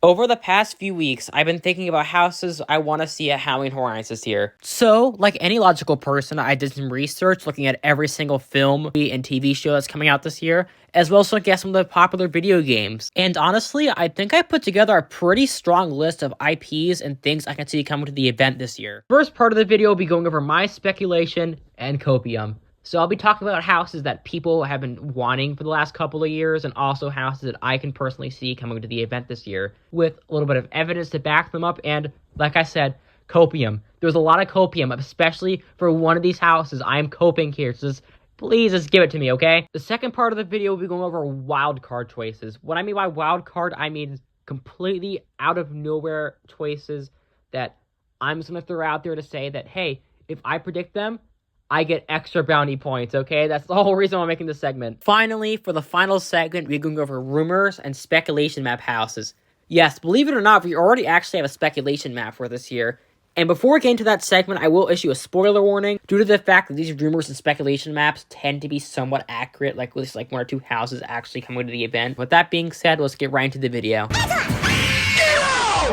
Over the past few weeks, I've been thinking about houses I want to see at Halloween Horror Nights this year. So, like any logical person, I did some research looking at every single film and TV show that's coming out this year, as well as looking at some of the popular video games. And honestly, I think I put together a pretty strong list of IPs and things I can see coming to the event this year. First part of the video will be going over my speculation and copium. So I'll be talking about houses that people have been wanting for the last couple of years, and also houses that I can personally see coming to the event this year, with a little bit of evidence to back them up, and, like I said, copium. There's a lot of copium, especially for one of these houses. I am coping here, so please just give it to me, okay? The second part of the video will be going over wild card choices. What I mean by wild card, I mean completely out of nowhere choices that I'm just going to throw out there to say that, hey, if I predict them, I get extra bounty points, okay? That's the whole reason I'm making this segment. Finally, for the final segment, we're going over rumors and speculation map houses. Yes, believe it or not, we already actually have a speculation map for this year. And before we get into that segment, I will issue a spoiler warning due to the fact that these rumors and speculation maps tend to be somewhat accurate, like with like one or two houses actually coming to the event. With that being said, let's get right into the video.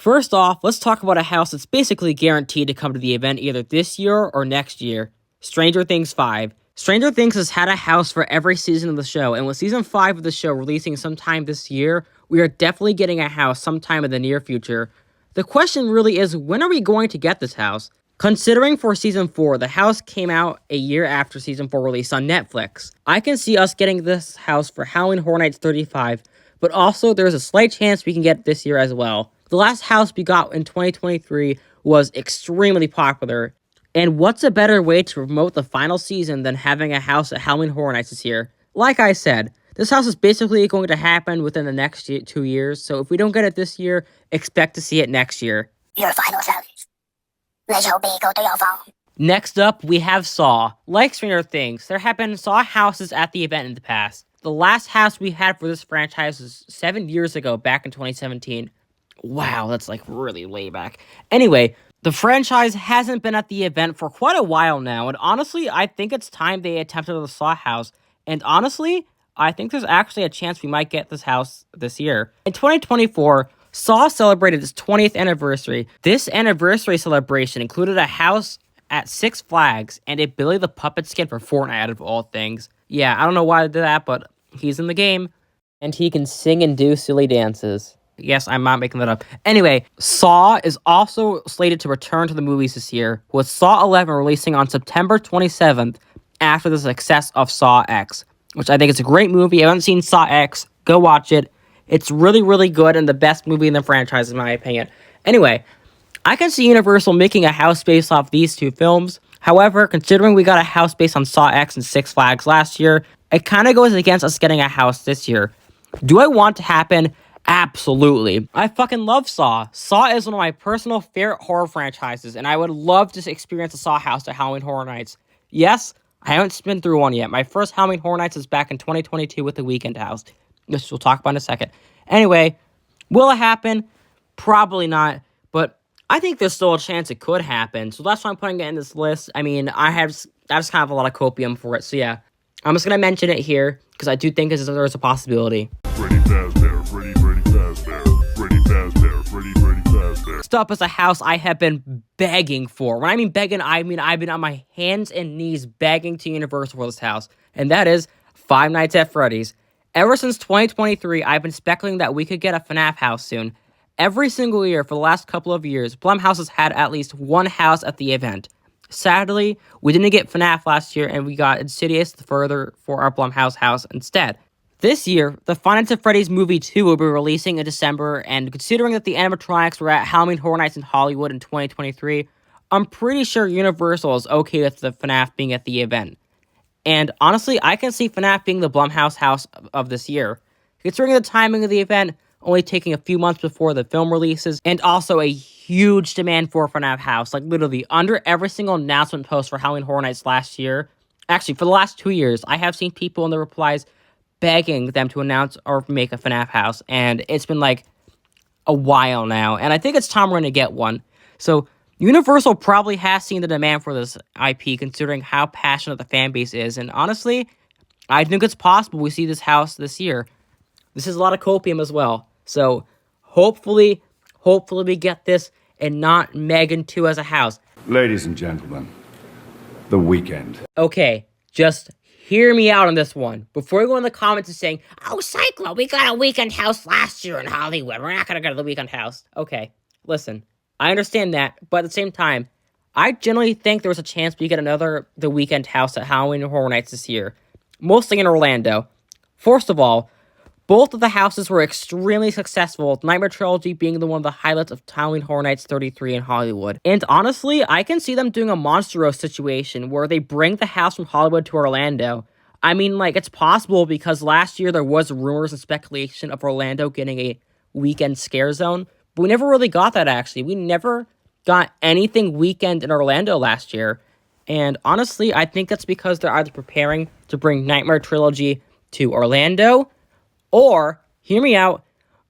First off, let's talk about a house that's basically guaranteed to come to the event either this year or next year. Stranger Things 5. Stranger Things has had a house for every season of the show, and with season 5 of the show releasing sometime this year, we are definitely getting a house sometime in the near future. The question really is, when are we going to get this house? Considering for season 4, the house came out a year after season 4 released on Netflix. I can see us getting this house for Halloween Horror Nights 35, but also there's a slight chance we can get it this year as well. The last house we got in 2023 was extremely popular. And what's a better way to promote the final season than having a house at Halloween Horror Nights this year? Like I said, this house is basically going to happen within the next 2 years, so if we don't get it this year, expect to see it next year. Your final service. Next up, we have Saw. Like Stranger Things, there have been Saw houses at the event in the past. The last house we had for this franchise was 7 years ago, back in 2017. Wow, that's like really way back. Anyway, the franchise hasn't been at the event for quite a while now, and honestly, I think it's time they attempted the Saw house. And honestly, I think there's actually a chance we might get this house this year. In 2024, Saw celebrated its 20th anniversary. This anniversary celebration included a house at Six Flags and a Billy the Puppet skin for Fortnite out of all things. Yeah, I don't know why they did that, but he's in the game, and he can sing and do silly dances. Yes, I'm not making that up. Anyway, Saw is also slated to return to the movies this year, with Saw 11 releasing on September 27th after the success of Saw X, which I think is a great movie. If you haven't seen Saw X, go watch it. It's really, really good and the best movie in the franchise, in my opinion. Anyway, I can see Universal making a house based off these two films. However, considering we got a house based on Saw X and Six Flags last year, it kind of goes against us getting a house this year. Do I want it to happen? Absolutely. I fucking love Saw. Saw is one of my personal favorite horror franchises, and I would love to experience a Saw house at Halloween Horror Nights. Yes, I haven't been through one yet. My first Halloween Horror Nights was back in 2022 with the Weekend House, which we'll talk about in a second. Anyway, will it happen? Probably not, but I think there's still a chance it could happen, so that's why I'm putting it in this list. I mean, I just kind of a lot of copium for it, so yeah. I'm just going to mention it here, because I do think there's a possibility. Freddy Fazbear, Freddy Fazbear, Freddy Fazbear, Freddy Fazbear. Next up is a house I have been begging for. When I mean begging, I mean I've been on my hands and knees begging to Universal for this house, and that is Five Nights at Freddy's. Ever since 2023, I've been speculating that we could get a FNAF house soon. Every single year for the last couple of years, Blumhouse has had at least one house at the event. Sadly, we didn't get FNAF last year, and we got Insidious further for our Blumhouse house instead. This year, the Five Nights at Freddy's Movie 2 will be releasing in December, and considering that the animatronics were at Halloween Horror Nights in Hollywood in 2023, I'm pretty sure Universal is okay with the FNAF being at the event. And honestly, I can see FNAF being the Blumhouse house of this year. Considering the timing of the event, only taking a few months before the film releases, and also a huge demand for a FNAF house, like literally under every single announcement post for Halloween Horror Nights last year. Actually, for the last 2 years, I have seen people in the replies begging them to announce or make a FNAF house, and it's been like a while now, and I think it's time we're going to get one. So Universal probably has seen the demand for this IP, considering how passionate the fan base is, and honestly, I think it's possible we see this house this year. This is a lot of copium as well, so hopefully we get this and not Megan 2 as a house. Ladies and gentlemen, the weekend. Okay, just hear me out on this one. Before you go in the comments and saying, oh, Cyclo, we got a weekend house last year in Hollywood. We're not going to go to the weekend house. Okay, listen, I understand that, but at the same time, I generally think there was a chance we get the weekend house at Halloween Horror Nights this year. Mostly in Orlando. First of all, both of the houses were extremely successful, with Nightmare Trilogy being one of the highlights of Halloween Horror Nights 33 in Hollywood. And honestly, I can see them doing a Monster Roast situation where they bring the house from Hollywood to Orlando. I mean, like, it's possible because last year there was rumors and speculation of Orlando getting a weekend scare zone, but we never really got that, actually. We never got anything weekend in Orlando last year. And honestly, I think that's because they're either preparing to bring Nightmare Trilogy to Orlando, or, hear me out,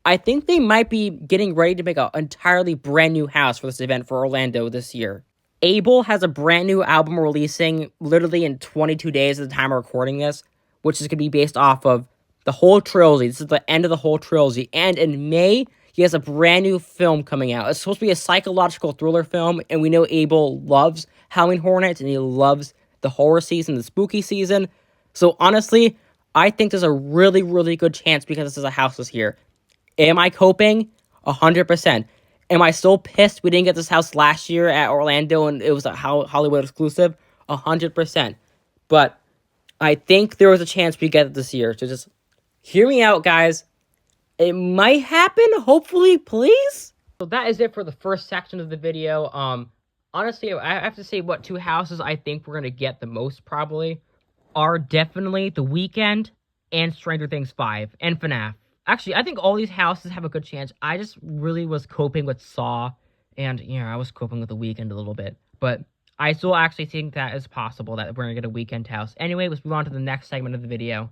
I think they might be getting ready to make an entirely brand new house for this event for Orlando this year. Abel has a brand new album releasing literally in 22 days at the time of recording this, which is going to be based off of the whole trilogy. This is the end of the whole trilogy. And in May, he has a brand new film coming out. It's supposed to be a psychological thriller film, and we know Abel loves Halloween Horror Nights, and he loves the horror season, the spooky season. So honestly, I think there's a really, really good chance because this is a house this year. Am I coping? 100%. Am I still pissed we didn't get this house last year at Orlando and it was a Hollywood exclusive? 100%. But I think there was a chance we get it this year. So just hear me out, guys. It might happen, hopefully, please. So that is it for the first section of the video. Honestly, I have to say what two houses I think we're going to get the most probably are definitely The Weeknd and Stranger Things 5 and FNAF. Actually, I think all these houses have a good chance. I just really was coping with Saw, and, I was coping with The Weeknd a little bit. But I still actually think that is possible that we're going to get a weekend house. Anyway, let's move on to the next segment of the video.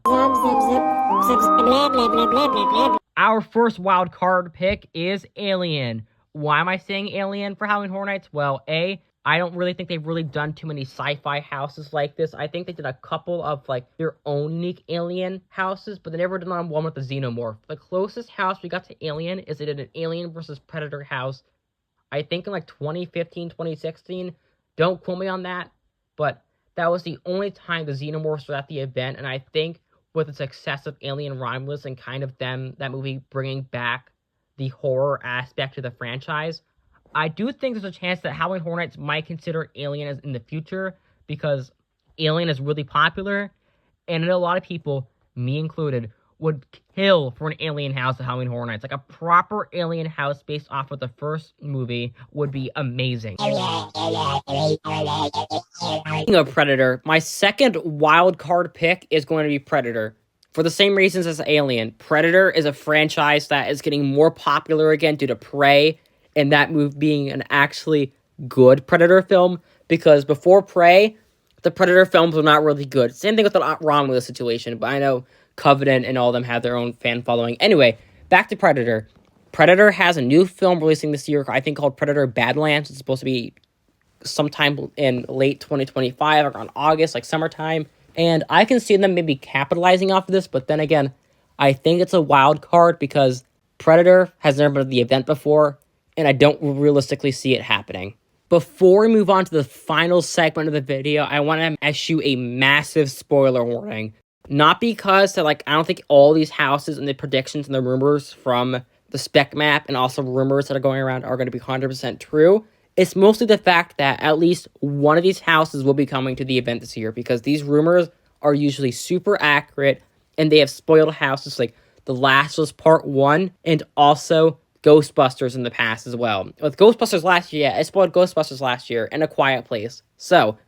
Our first wild card pick is Alien. Why am I saying Alien for Halloween Horror Nights? Well, A, I don't really think they've really done too many sci-fi houses like this. I think they did a couple of, their own unique alien houses, but they never did one with the Xenomorph. The closest house we got to Alien is they did an Alien versus Predator house, I think in, 2015, 2016. Don't quote me on that, but that was the only time the Xenomorphs were at the event, and I think with the success of Alien Romulus and kind of that movie bringing back the horror aspect to the franchise, I do think there's a chance that Halloween Horror Nights might consider Alien as in the future because Alien is really popular, and I know a lot of people, me included, would kill for an Alien house at Halloween Horror Nights. Like a proper Alien house based off of the first movie would be amazing. Speaking of Predator, my second wild card pick is going to be Predator. For the same reasons as Alien, Predator is a franchise that is getting more popular again due to Prey, and that movie being an actually good Predator film, because before Prey, the Predator films were not really good. Same thing with the Romulus situation, but I know Covenant and all of them have their own fan following. Anyway, back to Predator. Predator has a new film releasing this year, I think called Predator Badlands. It's supposed to be sometime in late 2025, around August, summertime. And I can see them maybe capitalizing off of this, but then again, I think it's a wild card because Predator has never been to the event before, and I don't realistically see it happening. Before we move on to the final segment of the video, I want to issue a massive spoiler warning. Not because I don't think all these houses and the predictions and the rumors from the spec map and also rumors that are going around are going to be 100% true. It's mostly the fact that at least one of these houses will be coming to the event this year because these rumors are usually super accurate and they have spoiled houses like The Last of Us Part 1 and also Ghostbusters in the past as well. With Ghostbusters last year, I spoiled Ghostbusters last year and A Quiet Place. So,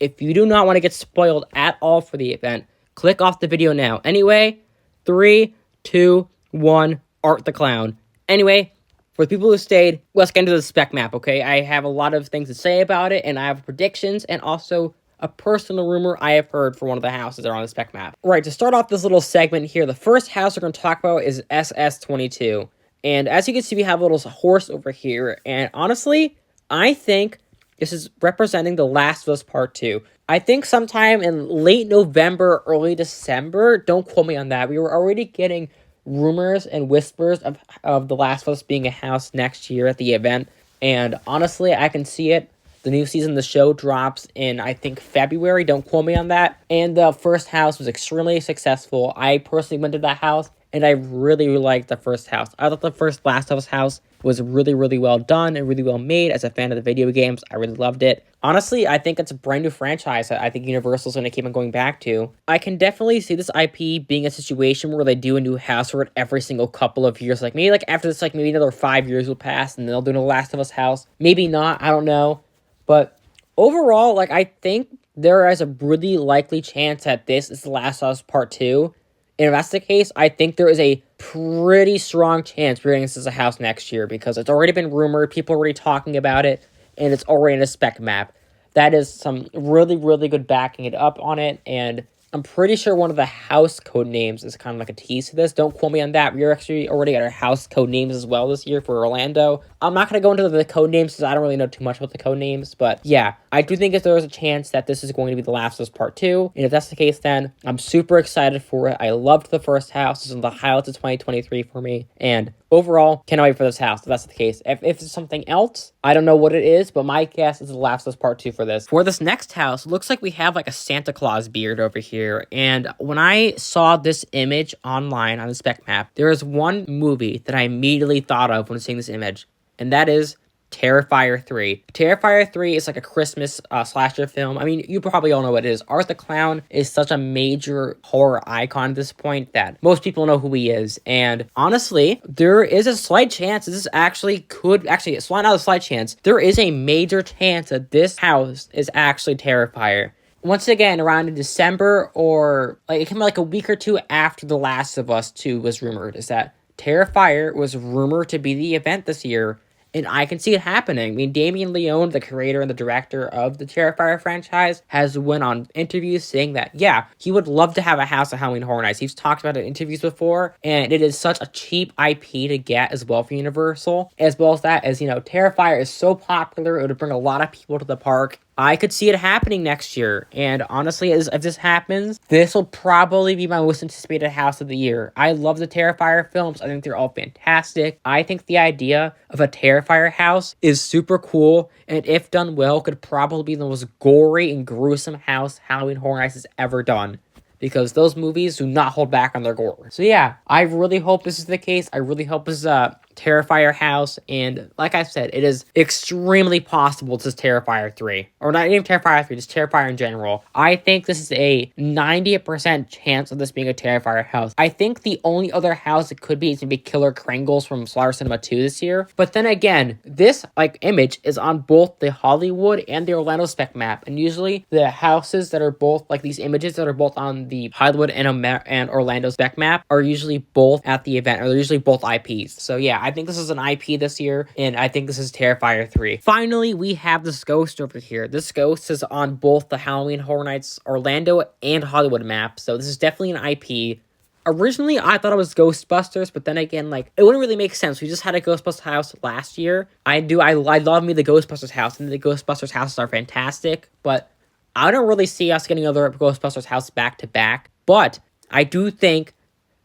if you do not want to get spoiled at all for the event, click off the video now. Anyway, 3, 2, 1, Art the Clown. Anyway, for the people who stayed, let's get into the spec map, okay? I have a lot of things to say about it, and I have predictions, and also a personal rumor I have heard for one of the houses that are on the spec map. Right, to start off this little segment here, the first house we're going to talk about is SS22. And as you can see, we have a little horse over here. And honestly, I think this is representing The Last of Us Part 2. I think sometime in late November, early December, don't quote me on that, we were already getting rumors and whispers of The Last of Us being a house next year at the event. And honestly, I can see it. The new season of the show drops in, I think, February. Don't quote me on that. And the first house was extremely successful. I personally went to that house, and I really, really liked the first house. I thought the first Last of Us house was really, really well done and really well made. As a fan of the video games, I really loved it. Honestly, I think it's a brand new franchise that I think Universal's going to keep on going back to. I can definitely see this IP being a situation where they do a new house for it every single couple of years. Like, maybe, like, after this, like, maybe another 5 years will pass, and they'll do the Last of Us house. Maybe not, I don't know. But overall, like, I think there is a really likely chance that this is The Last of Us Part 2. And if that's the case, I think there is a pretty strong chance we're getting this as a house next year, because it's already been rumored, people are already talking about it, and it's already in a spec map. That is some really, really good backing it up on it, and I'm pretty sure one of the house code names is kind of like a tease to this. Don't quote me on that. We're actually already got our house code names as well this year for Orlando. I'm not going to go into the code names because I don't really know too much about the code names. But yeah, I do think if there is a chance that this is going to be The Last of Us Part 2. And if that's the case, then I'm super excited for it. I loved the first house. This is the highlights of 2023 for me. And overall, cannot wait for this house, if that's the case. If it's something else, I don't know what it is, but my guess is The Last of Us Part 2 for this. For this next house, it looks like we have like a Santa Claus beard over here. And when I saw this image online on the spec map, there is one movie that I immediately thought of when seeing this image, and that is Terrifier 3. Terrifier 3 is like a Christmas slasher film. I mean, you probably all know what it is. Art the Clown is such a major horror icon at this point that most people know who he is. And honestly, there is a slight chance this actually could, it's not a slight chance, there is a major chance that this house is actually Terrifier. Once again, around in December, or like it came like a week or two after The Last of Us 2 was rumored, is that Terrifier was rumored to be the event this year. And I can see it happening. I mean, Damien Leone, the creator and the director of the Terrifier franchise, has went on interviews saying that, yeah, he would love to have a house of Halloween Horror Nights. He's talked about it in interviews before, and it is such a cheap IP to get as well for Universal. As well as that, as you know, Terrifier is so popular, it would bring a lot of people to the park. I could see it happening next year, and honestly, if this happens, this will probably be my most anticipated house of the year. I love the Terrifier films. I think they're all fantastic. I think the idea of a Terrifier house is super cool, and if done well, could probably be the most gory and gruesome house Halloween Horror Nights has ever done, because those movies do not hold back on their gore. So yeah, I really hope this is the case. I really hope this is a Terrifier house, and like I said, it is extremely possible this is Terrifier 3. Or not even Terrifier 3, just Terrifier in general. I think this is a 90% chance of this being a Terrifier house. I think the only other house it could be is maybe Killer Kringles from Slaughter Cinema 2 this year. But then again, this image is on both the Hollywood and the Orlando spec map, and usually the houses that are both these images that are both on the Hollywood and Orlando spec map are usually both at the event, or they're usually both IPs. So yeah, I think this is an IP this year, and I think this is Terrifier 3. Finally, we have this ghost over here. This ghost is on both the Halloween Horror Nights Orlando and Hollywood map, so this is definitely an IP. Originally, I thought it was Ghostbusters, but then again, it wouldn't really make sense. We just had a Ghostbusters house last year. I love me the Ghostbusters house, and the Ghostbusters houses are fantastic, but I don't really see us getting another Ghostbusters house back to back. But I do think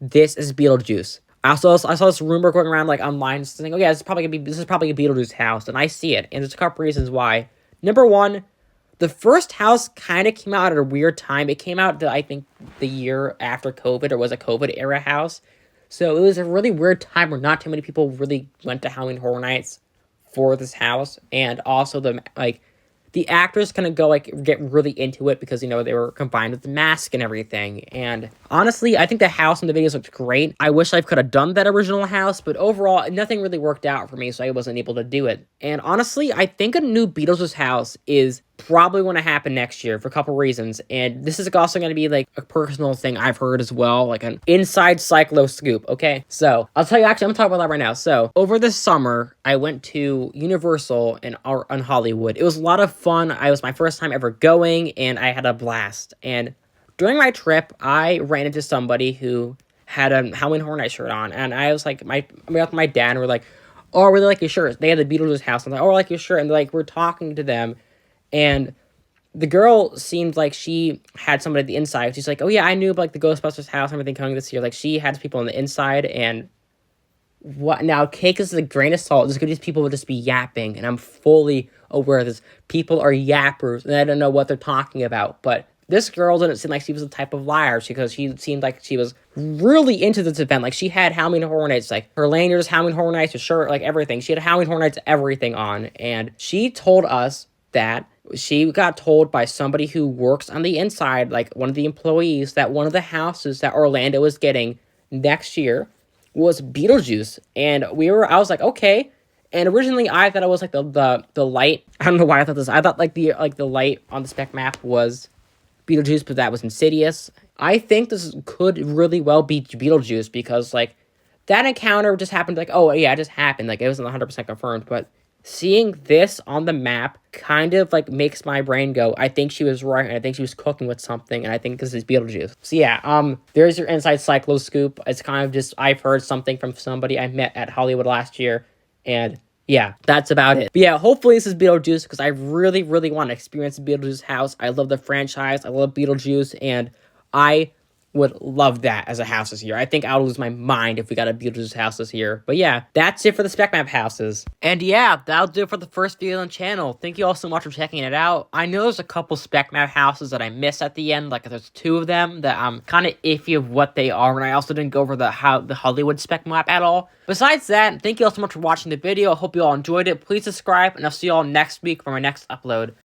this is Beetlejuice. I saw this rumor going around online saying, "Oh yeah, this is probably a Beetlejuice house," and I see it, and there's a couple reasons why. Number one, the first house kind of came out at a weird time. It came out, I think, the year after COVID, or was a COVID era house, so it was a really weird time where not too many people really went to Halloween Horror Nights for this house, and also the actors kind of get really into it because, they were combined with the mask and everything. And honestly, I think the house in the videos looked great. I wish I could have done that original house, but overall, nothing really worked out for me, so I wasn't able to do it. And honestly, I think a new Beetlejuice house is probably going to happen next year for a couple reasons. And this is also going to be a personal thing I've heard as well, an inside Cyclo scoop, okay? So I'll tell you, actually, I'm going to talk about that right now. So over this summer, I went to Universal in Hollywood. It was a lot of fun. It was my first time ever going, and I had a blast. And during my trip, I ran into somebody who had a Halloween Horror Nights shirt on, and I was my dad, and we're like, "Oh, I really like your shirt." They had the Beetlejuice house, and I'm like, "Oh, I like your shirt," and we're talking to them. And the girl seemed like she had somebody at the inside. She's like, oh yeah, I knew about like the Ghostbusters house and everything coming this year. Like she had people on the inside, and what now? Cake is a grain of salt. These people would just be yapping, and I'm fully aware of this. People are yappers, and I don't know what they're talking about. But this girl didn't seem like she was the type of liar, because she seemed like she was really into this event. Like she had Halloween Horror Nights, like her lanyards, Halloween Horror Nights, her shirt, like everything. She had Halloween Horror Nights everything on, and she told us that she got told by somebody who works on the inside, like one of the employees, that one of the houses that Orlando is getting next year was Beetlejuice. And I was like, okay. And originally I thought it was like the light. I don't know why I thought this. I thought like the light on the spec map was Beetlejuice, but that was Insidious. I think this could really well be Beetlejuice, because like that encounter just happened, like, oh yeah, it just happened. Like it wasn't 100% confirmed, but seeing this on the map kind of like makes my brain go, I think she was right, and I think she was cooking with something, and I think this is Beetlejuice. So yeah, there's your inside Cyclo scoop. It's kind of just, I've heard something from somebody I met at Hollywood last year, and yeah, that's about it. But yeah, hopefully this is Beetlejuice, because I really, really want to experience the Beetlejuice house. I love the franchise, I love Beetlejuice, and I would love that as a house this year. I think I would lose my mind if we got a Beetlejuice house this year. But yeah, that's it for the spec map houses. And yeah, that'll do it for the first video on the channel. Thank you all so much for checking it out. I know there's a couple spec map houses that I missed at the end. Like there's 2 of them that I'm kind of iffy of what they are. And I also didn't go over the Hollywood spec map at all. Besides that, thank you all so much for watching the video. I hope you all enjoyed it. Please subscribe, and I'll see you all next week for my next upload.